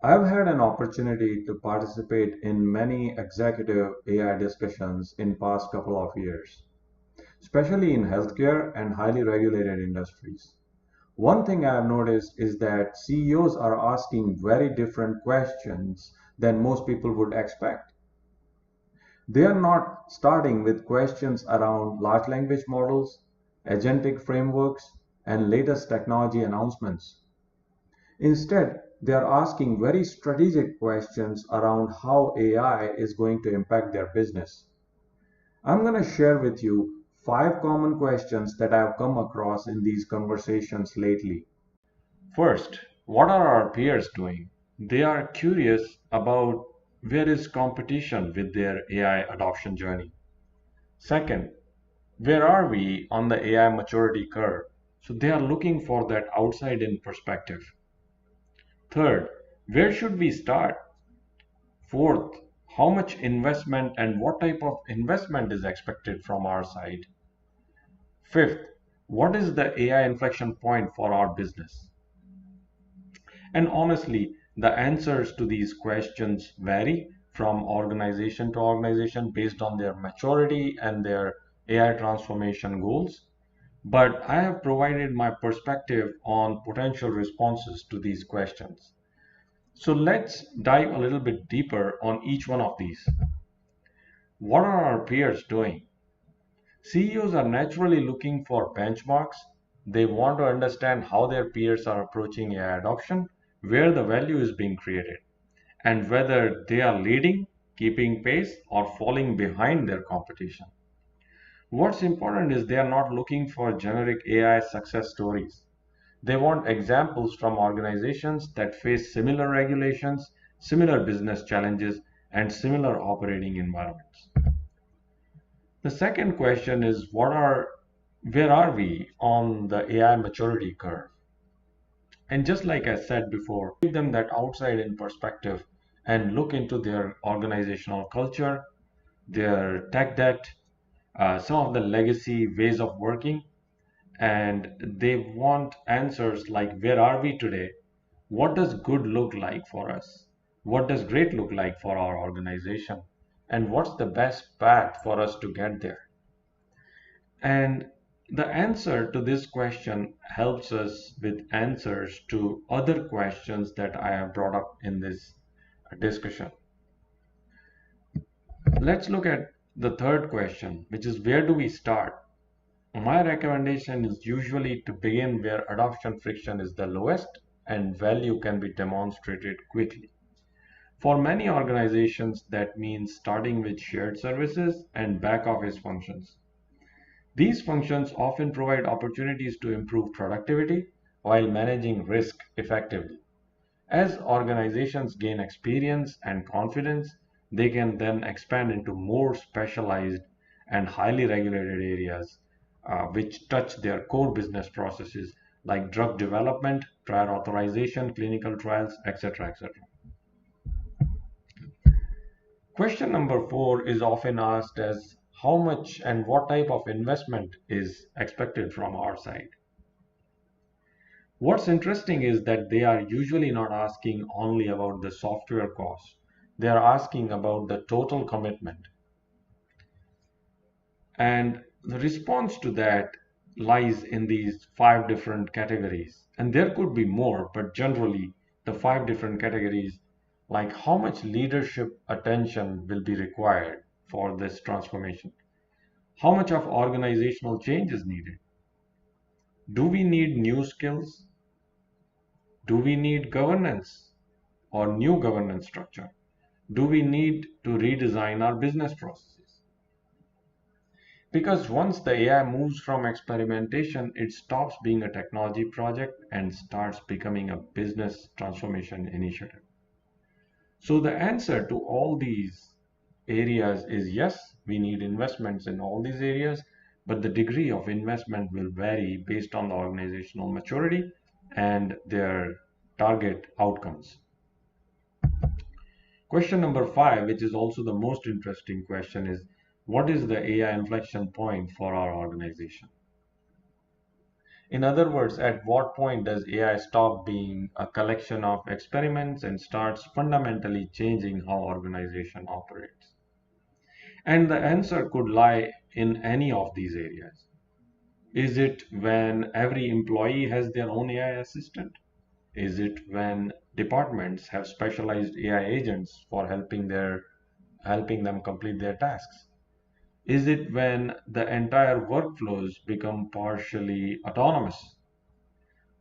I've had an opportunity to participate in many executive AI discussions in past couple of years, especially in healthcare and highly regulated industries. One thing I have noticed is that CEOs are asking very different questions than most people would expect. They are not starting with questions around large language models, agentic frameworks, and latest technology announcements. Instead, they are asking very strategic questions around how AI is going to impact their business. I'm going to share with you 5 common questions that I have come across in these conversations lately. First, what are our peers doing? They are curious about where is competition with their AI adoption journey. Second, where are we on the AI maturity curve? So they are looking for that outside in perspective. Third, where should we start? Fourth, how much investment and what type of investment is expected from our side? Fifth, what is the AI inflection point for our business? And honestly, the answers to these questions vary from organization to organization based on their maturity and their AI transformation goals. But I have provided my perspective on potential responses to these questions. So let's dive a little bit deeper on each one of these. What are our peers doing? CEOs are naturally looking for benchmarks. They want to understand how their peers are approaching AI adoption, where the value is being created, and whether they are leading, keeping pace, or falling behind their competition. What's important is they are not looking for generic AI success stories. They want examples from organizations that face similar regulations, similar business challenges, and similar operating environments. The second question is where are we on the AI maturity curve? And just like I said before, give them that outside in perspective and look into their organizational culture, their tech debt, some of the legacy ways of working, and they want answers like where are we today? What does good look like for us? What does great look like for our organization? And what's the best path for us to get there? And the answer to this question helps us with answers to other questions that I have brought up in this discussion. Let's look at the third question, which is where do we start? My recommendation is usually to begin where adoption friction is the lowest and value can be demonstrated quickly. For many organizations, that means starting with shared services and back office functions. These functions often provide opportunities to improve productivity while managing risk effectively. As organizations gain experience and confidence, they can then expand into more specialized and highly regulated areas which touch their core business processes like drug development, prior authorization, clinical trials, etc. etc. Question number four is often asked as how much and what type of investment is expected from our side. What's interesting is that they are usually not asking only about the software cost. They are asking about the total commitment. And the response to that lies in these 5 different categories. And there could be more, but generally, the 5 different categories like how much leadership attention will be required for this transformation, how much of organizational change is needed, do we need new skills, do we need governance or new governance structure, do we need to redesign our business processes? Because once the AI moves from experimentation, it stops being a technology project and starts becoming a business transformation initiative. So the answer to all these areas is yes, we need investments in all these areas, but the degree of investment will vary based on the organizational maturity and their target outcomes. Question number five, which is also the most interesting question, is what is the AI inflection point for our organization? In other words, at what point does AI stop being a collection of experiments and starts fundamentally changing how organization operates? And the answer could lie in any of these areas. Is it when every employee has their own AI assistant? Is it when departments have specialized AI agents for helping them complete their tasks? Is it when the entire workflows become partially autonomous?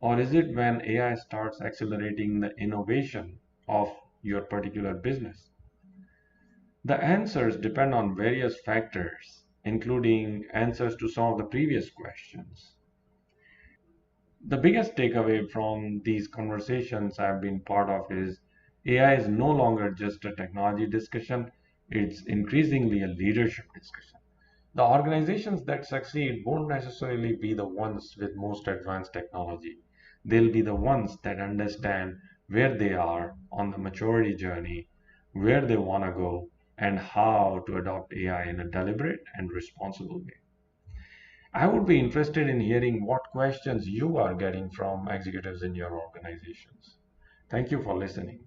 Or is it when AI starts accelerating the innovation of your particular business? The answers depend on various factors, including answers to some of the previous questions. The biggest takeaway from these conversations I've been part of is AI is no longer just a technology discussion, it's increasingly a leadership discussion. The organizations that succeed won't necessarily be the ones with most advanced technology. They'll be the ones that understand where they are on the maturity journey, where they want to go, and how to adopt AI in a deliberate and responsible way. I would be interested in hearing what questions you are getting from executives in your organizations. Thank you for listening.